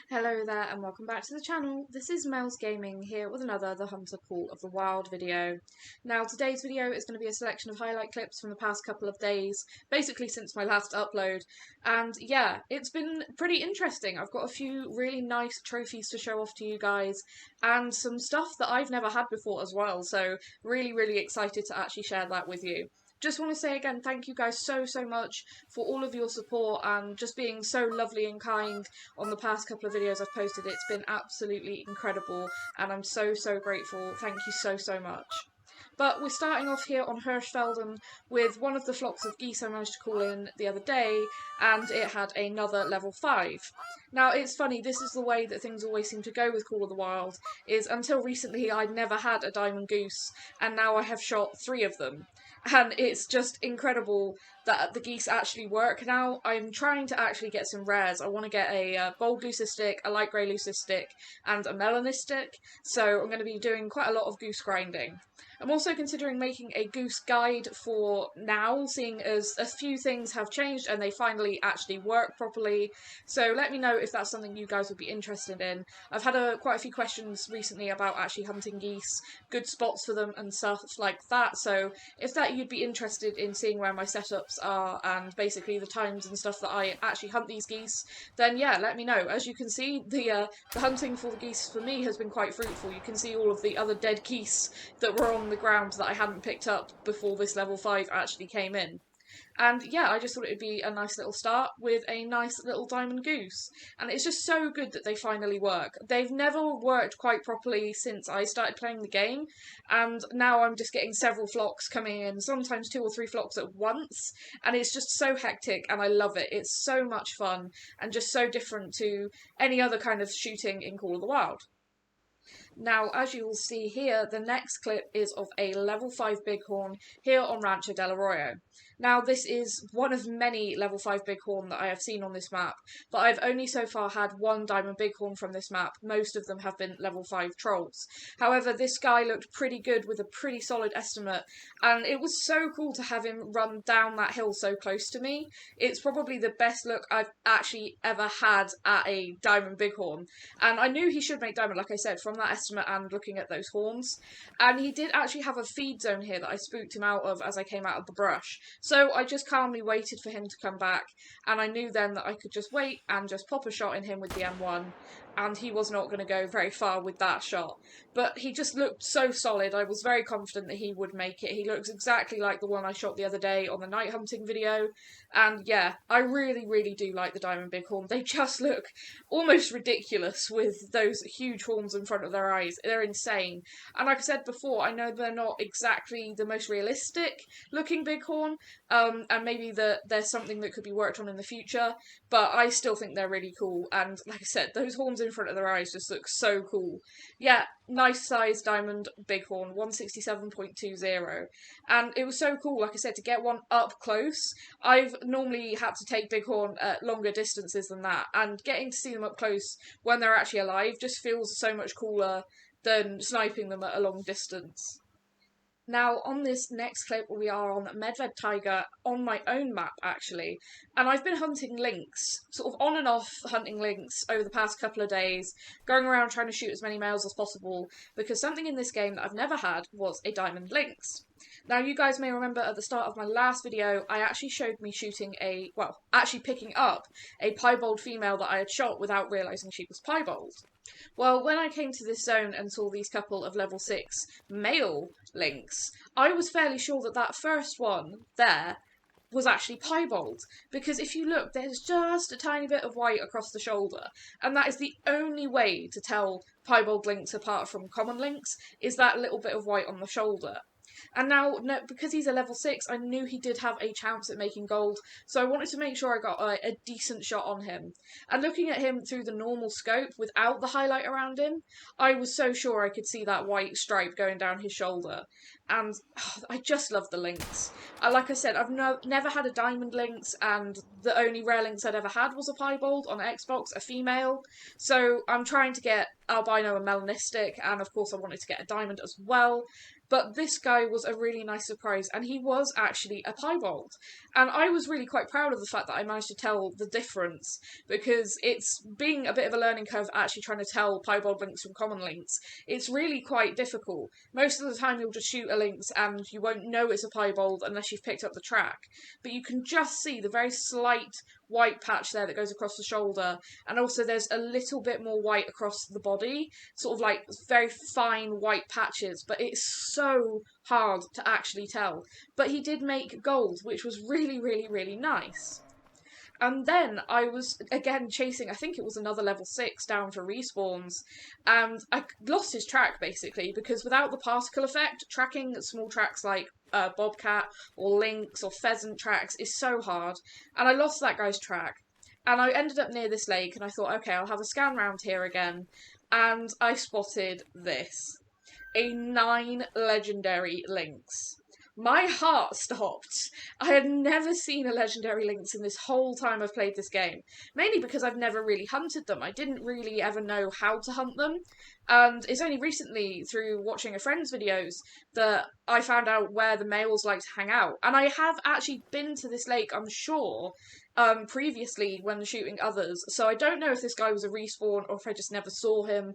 Hello there and welcome back to the channel. This is Mel's Gaming here with another The Hunter Call of the Wild video. Now today's video is going to be a selection of highlight clips from the past couple of days, basically since my last upload, and yeah, it's been pretty interesting. I've got a few really nice trophies to show off to you guys and some stuff that I've never had before as well, so really excited to actually share that with you. Just want to say again, thank you guys so much for all of your support and just being so lovely and kind on the past couple of videos I've posted. It's been absolutely incredible and I'm so grateful. Thank you so much. But we're starting off here on Hirschfelden with one of the flocks of geese I managed to call in the other day, and it had another level 5. Now it's funny, this is the way that things always seem to go with Call of the Wild, is until recently I'd never had a diamond goose, and now I have shot 3 of them. And it's just incredible that the geese actually work now. I'm trying to actually get some rares. I want to get a bold leucistic, a light grey leucistic, and a melanistic, so I'm going to be doing quite a lot of goose grinding. I'm also considering making a goose guide for now, seeing as a few things have changed and they finally actually work properly, so let me know if that's something you guys would be interested in. I've had quite a few questions recently about actually hunting geese, good spots for them and stuff like that, so if that you'd be interested in seeing where my setups are and basically the times and stuff that I actually hunt these geese, then yeah, let me know. As you can see, the hunting for the geese for me has been quite fruitful. You can see all of the other dead geese that were on the ground that I hadn't picked up before this level 5 actually came in. And yeah, I just thought it would be a nice little start with a nice little diamond goose. And it's just so good that they finally work. They've never worked quite properly since I started playing the game, and now I'm just getting several flocks coming in, sometimes 2 or 3 flocks at once, and it's just so hectic and I love it. It's so much fun and just so different to any other kind of shooting in Call of the Wild. Now, as you will see here, the next clip is of a level 5 bighorn here on Rancho del Arroyo. Now, this is one of many level 5 bighorn that I have seen on this map, but I've only so far had one diamond bighorn from this map. Most of them have been level 5 trolls. However, this guy looked pretty good with a pretty solid estimate, and it was so cool to have him run down that hill so close to me. It's probably the best look I've actually ever had at a diamond bighorn, and I knew he should make diamond, like I said, from that estimate and looking at those horns. And he did actually have a feed zone here that I spooked him out of as I came out of the brush. So I just calmly waited for him to come back, and I knew then that I could just wait and just pop a shot in him with the M1, and he was not going to go very far with that shot. But he just looked so solid. I was very confident that he would make it. He looks exactly like the one I shot the other day on the night hunting video, and yeah, I really do like the diamond bighorn. They just look almost ridiculous with those huge horns in front of their eyes. They're insane. And like I said before, I know they're not exactly the most realistic looking bighorn, and maybe there's something that could be worked on in the future, but I still think they're really cool. And like I said, those horns in front of their eyes just look so cool. Yeah, nice size diamond bighorn, 167.20, and it was so cool, like I said, to get one up close. I've normally had to take bighorn at longer distances than that, and getting to see them up close when they're actually alive just feels so much cooler than sniping them at a long distance. Now, on this next clip, we are on Medved Tiger, on my own map, actually, and I've been hunting lynx, sort of on and off hunting lynx over the past couple of days, going around trying to shoot as many males as possible, because something in this game that I've never had was a diamond lynx. Now, you guys may remember at the start of my last video, I actually showed me shooting actually picking up a piebald female that I had shot without realising she was piebald. Well, when I came to this zone and saw these couple of level 6 male lynx, I was fairly sure that that first one there was actually piebald, because if you look, there's just a tiny bit of white across the shoulder, and that is the only way to tell piebald lynx apart from common lynx, is that little bit of white on the shoulder. And now, no, because he's a level 6, I knew he did have a chance at making gold, so I wanted to make sure I got a decent shot on him. And looking at him through the normal scope, without the highlight around him, I was so sure I could see that white stripe going down his shoulder. And I just love the lynx. Like I said, I've never had a diamond lynx, and the only rare lynx I'd ever had was a piebald on Xbox, a female. So I'm trying to get albino and melanistic, and of course I wanted to get a diamond as well. But this guy was a really nice surprise, and he was actually a piebald. And I was really quite proud of the fact that I managed to tell the difference, because it's being a bit of a learning curve actually trying to tell piebald lynx from common lynx. It's really quite difficult. Most of the time you'll just shoot a lynx and you won't know it's a piebald unless you've picked up the track. But you can just see the very slight white patch there that goes across the shoulder, and also there's a little bit more white across the body, sort of like very fine white patches, but it's so hard to actually tell. But he did make gold, which was really, really, really nice. And then I was again chasing, I think it was another level 6 down for respawns, and I lost his track basically, because without the particle effect, tracking small tracks like bobcat or lynx or pheasant tracks is so hard, and I lost that guy's track. And I ended up near this lake, and I thought, okay, I'll have a scan round here again, and I spotted this. A 9 legendary lynx. My heart stopped. I had never seen a legendary lynx in this whole time I've played this game. Mainly because I've never really hunted them. I didn't really ever know how to hunt them. And it's only recently, through watching a friend's videos, that I found out where the males like to hang out. And I have actually been to this lake, I'm sure, previously when shooting others. So I don't know if this guy was a respawn or if I just never saw him.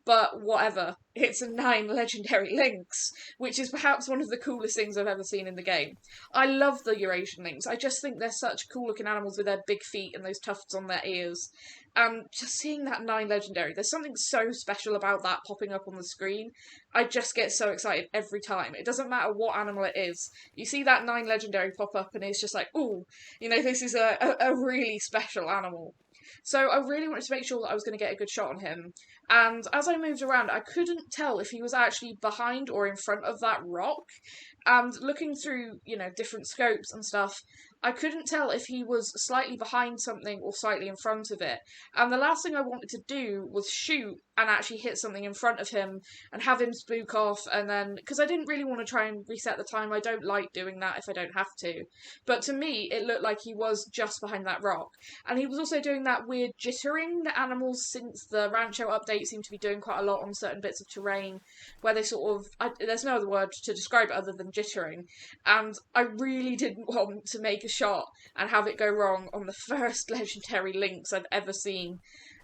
But whatever. It's a 9 legendary lynx, which is perhaps one of the coolest things I've ever seen in the game. I love the Eurasian lynx. I just think they're such cool looking animals with their big feet and those tufts on their ears. And just seeing that 9 legendary, there's something so special about that popping up on the screen. I just get so excited every time. It doesn't matter what animal it is. You see that 9 legendary pop up and it's just like, ooh, this is a really special animal. So I really wanted to make sure that I was going to get a good shot on him. And as I moved around, I couldn't tell if he was actually behind or in front of that rock. And looking through, different scopes and stuff, I couldn't tell if he was slightly behind something or slightly in front of it. And the last thing I wanted to do was shoot and actually hit something in front of him and have him spook off, and then, because I didn't really want to try and reset the time, I don't like doing that if I don't have to. But to me, it looked like he was just behind that rock. And he was also doing that weird jittering that animals since the Rancho update seem to be doing quite a lot on certain bits of terrain, where they sort of, there's no other word to describe it other than jittering. And I really didn't want to make a shot and have it go wrong on the first legendary lynx I've ever seen.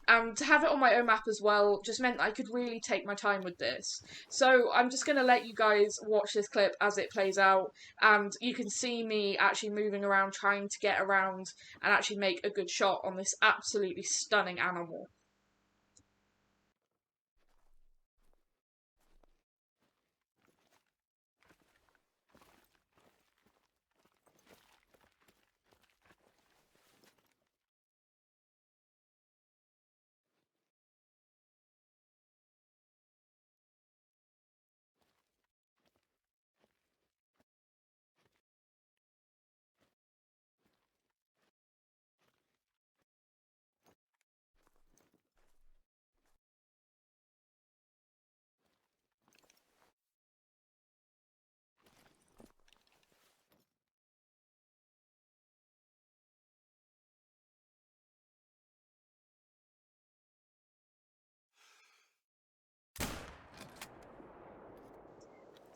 And to have it on my own map as well just meant I could really take my time with this. So I'm just going to let you guys watch this clip as it plays out, and you can see me actually moving around, trying to get around and actually make a good shot on this absolutely stunning animal.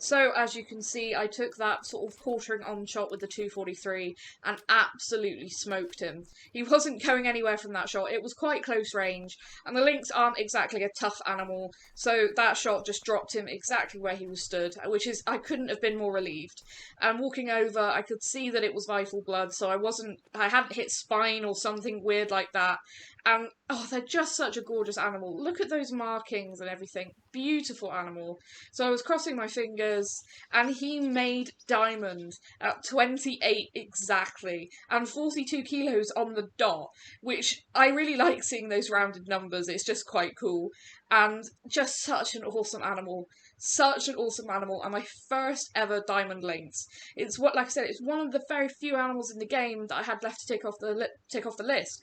So as you can see, I took that sort of quartering on shot with the 243 and absolutely smoked him. He wasn't going anywhere from that shot. It was quite close range, and the lynx aren't exactly a tough animal, so that shot just dropped him exactly where he was stood, which is, I couldn't have been more relieved. And walking over, I could see that it was vital blood, so I hadn't hit spine or something weird like that. And they're just such a gorgeous animal. Look at those markings and everything. Beautiful animal. So I was crossing my fingers, and he made diamond at 28 exactly, and 42 kilos on the dot, which I really like seeing those rounded numbers. It's just quite cool. And just such an awesome animal. Such an awesome animal, and my first ever diamond lynx. It's like I said, it's one of the very few animals in the game that I had left to take off the list.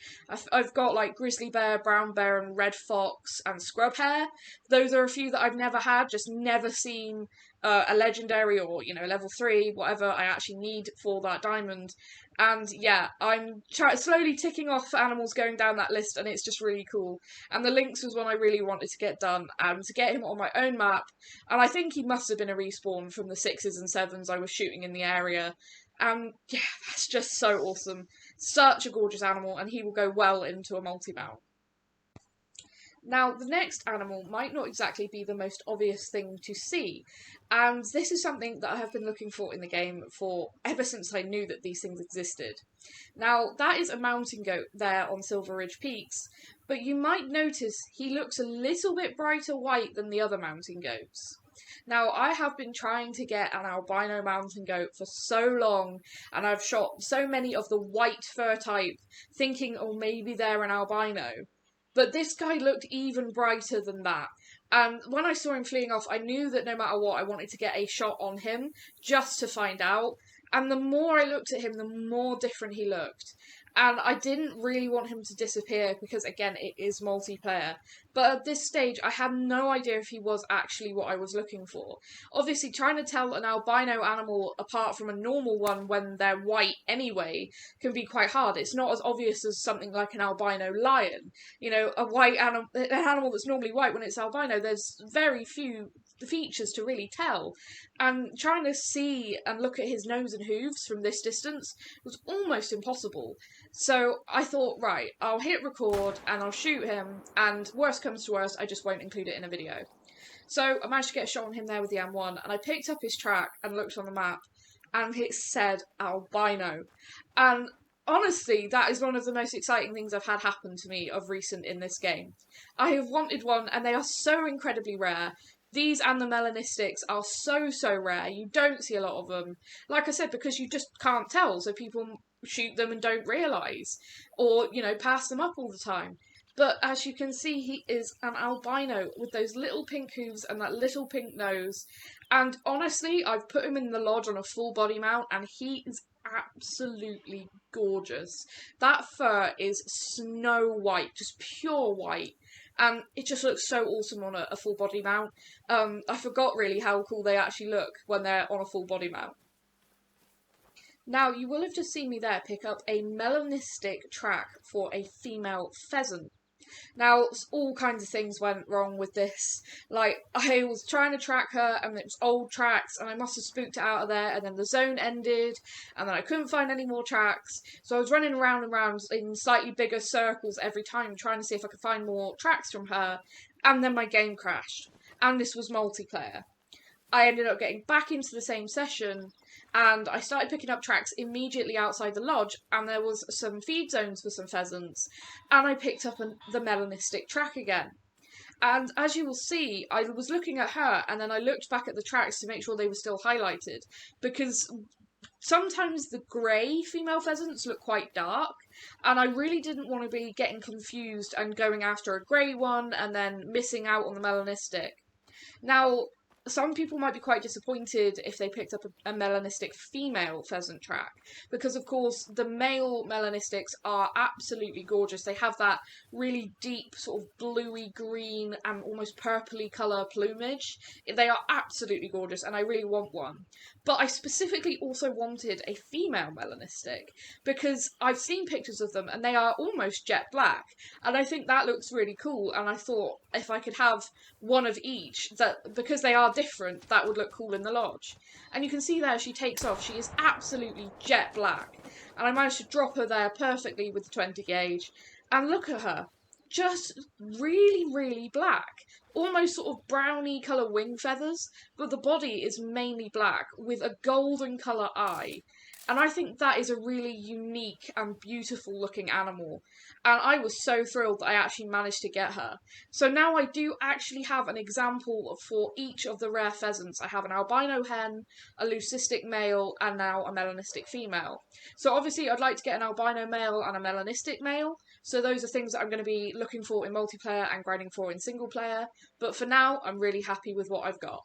I've got like grizzly bear, brown bear, and red fox, and scrub hare. Those are a few that I've never had, just never seen a legendary or level 3, whatever I actually need for that diamond. And yeah, I'm slowly ticking off animals going down that list, and it's just really cool. And the Lynx was one I really wanted to get done, and to get him on my own map. And I think he must have been a respawn from the 6s and 7s I was shooting in the area. And yeah, that's just so awesome. Such a gorgeous animal, and he will go well into a multi-mount. Now, the next animal might not exactly be the most obvious thing to see, and this is something that I have been looking for in the game for ever since I knew that these things existed. Now, that is a mountain goat there on Silver Ridge Peaks, but you might notice he looks a little bit brighter white than the other mountain goats. Now, I have been trying to get an albino mountain goat for so long, and I've shot so many of the white fur type, thinking, oh, maybe they're an albino. But this guy looked even brighter than that. And when I saw him fleeing off, I knew that no matter what, I wanted to get a shot on him, just to find out. And the more I looked at him, the more different he looked. And I didn't really want him to disappear because, again, it is multiplayer. But at this stage, I had no idea if he was actually what I was looking for. Obviously, trying to tell an albino animal apart from a normal one when they're white anyway can be quite hard. It's not as obvious as something like an albino lion. You know, an animal that's normally white when it's albino, there's very few features to really tell. And trying to see and look at his nose and hooves from this distance was almost impossible. So I thought, right, I'll hit record and I'll shoot him, and worst comes to worst, I just won't include it in a video. So I managed to get a shot on him there with the M1, and I picked up his track and looked on the map, and it said albino. And honestly, that is one of the most exciting things I've had happen to me of recent in this game. I have wanted one, and they are so incredibly rare. These and the melanistics are so rare. You don't see a lot of them. Like I said, because you just can't tell, so people shoot them and don't realise. Or, you know, pass them up all the time. But as you can see, he is an albino with those little pink hooves and that little pink nose. And honestly, I've put him in the lodge on a full body mount, and he is absolutely gorgeous. That fur is snow white, just pure white. And it just looks so awesome on a full body mount. I forgot really how cool they actually look when they're on a full body mount. Now, you will have just seen me there pick up a melanistic track for a female pheasant. Now, all kinds of things went wrong with this. Like, I was trying to track her, and it was old tracks, and I must have spooked it out of there, and then the zone ended, and then I couldn't find any more tracks, so I was running around and around in slightly bigger circles every time, trying to see if I could find more tracks from her, and then my game crashed. And this was multiplayer. I ended up getting back into the same session, and I started picking up tracks immediately outside the lodge, and there was some feed zones for some pheasants, and I picked up the melanistic track again. And as you will see, I was looking at her, and then I looked back at the tracks to make sure they were still highlighted, because sometimes the grey female pheasants look quite dark, and I really didn't want to be getting confused and going after a grey one and then missing out on the melanistic. Now, some people might be quite disappointed if they picked up a melanistic female pheasant track, because of course the male melanistics are absolutely gorgeous. They have that really deep sort of bluey green and almost purpley colour plumage. They are absolutely gorgeous, and I really want one. But I specifically also wanted a female melanistic, because I've seen pictures of them and they are almost jet black, and I think that looks really cool, and I thought if I could have one of each, that because they are different, that would look cool in the lodge. And you can see there she takes off. She is absolutely jet black, and I managed to drop her there perfectly with the 20 gauge, and look at her, just really black, almost sort of browny colour wing feathers, but the body is mainly black with a golden colour eye. And I think that is a really unique and beautiful looking animal. And I was so thrilled that I actually managed to get her. So now I do actually have an example for each of the rare pheasants. I have an albino hen, a leucistic male, and now a melanistic female. So obviously I'd like to get an albino male and a melanistic male. So those are things that I'm going to be looking for in multiplayer and grinding for in single player. But for now, I'm really happy with what I've got.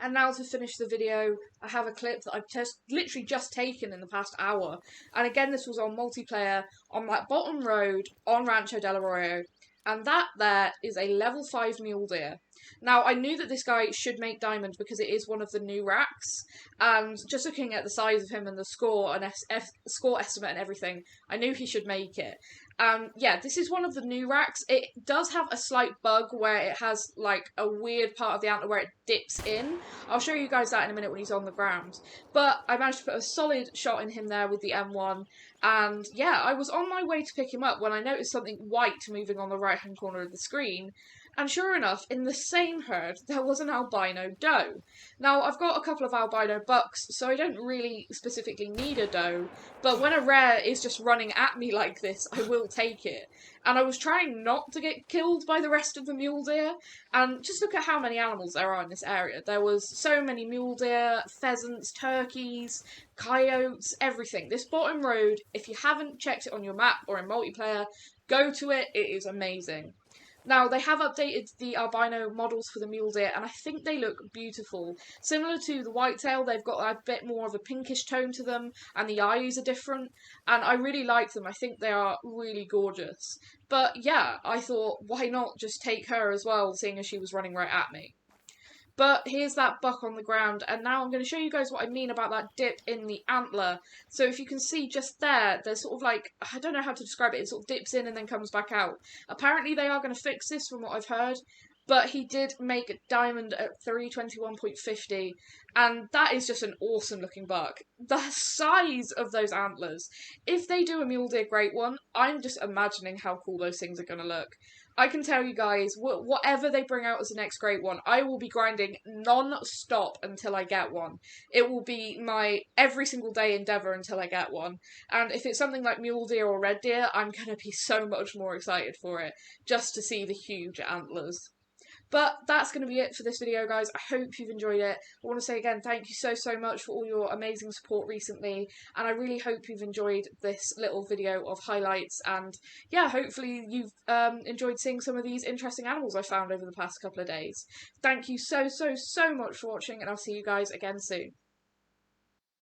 And now to finish the video, I have a clip that I've literally just taken in the past hour. And again, this was on multiplayer on that bottom road on Rancho del Arroyo. And that there is a level 5 Mule Deer. Now, I knew that this guy should make diamond because it is one of the new racks, and just looking at the size of him and the score and score estimate and everything, I knew he should make it. Yeah, this is one of the new racks. It does have a slight bug where it has like a weird part of the antler where it dips in. I'll show you guys that in a minute when he's on the ground. But I managed to put a solid shot in him there with the M1, and yeah, I was on my way to pick him up when I noticed something white moving on the right hand corner of the screen. And sure enough, in the same herd, there was an albino doe. Now, I've got a couple of albino bucks, so I don't really specifically need a doe, but when a rare is just running at me like this, I will take it. And I was trying not to get killed by the rest of the mule deer, and just look at how many animals there are in this area. There was so many mule deer, pheasants, turkeys, coyotes, everything. This bottom road, if you haven't checked it on your map or in multiplayer, go to it, it is amazing. Now, they have updated the albino models for the mule deer, and I think they look beautiful. Similar to the whitetail, they've got a bit more of a pinkish tone to them, and the eyes are different, and I really like them. I think they are really gorgeous. But yeah, I thought, why not just take her as well, seeing as she was running right at me? But here's that buck on the ground, and now I'm going to show you guys what I mean about that dip in the antler. So if you can see just there, there's sort of like, I don't know how to describe it, it sort of dips in and then comes back out. Apparently they are going to fix this from what I've heard, but he did make diamond at 321.50, and that is just an awesome looking buck. The size of those antlers, if they do a mule deer great one, I'm just imagining how cool those things are going to look. I can tell you guys, whatever they bring out as the next great one, I will be grinding non-stop until I get one. It will be my every single day endeavour until I get one. And if it's something like mule deer or red deer, I'm going to be so much more excited for it, just to see the huge antlers. But that's going to be it for this video, guys. I hope you've enjoyed it. I want to say again, thank you so much for all your amazing support recently, and I really hope you've enjoyed this little video of highlights, and yeah, hopefully you've enjoyed seeing some of these interesting animals I found over the past couple of days. Thank you so much for watching, and I'll see you guys again soon.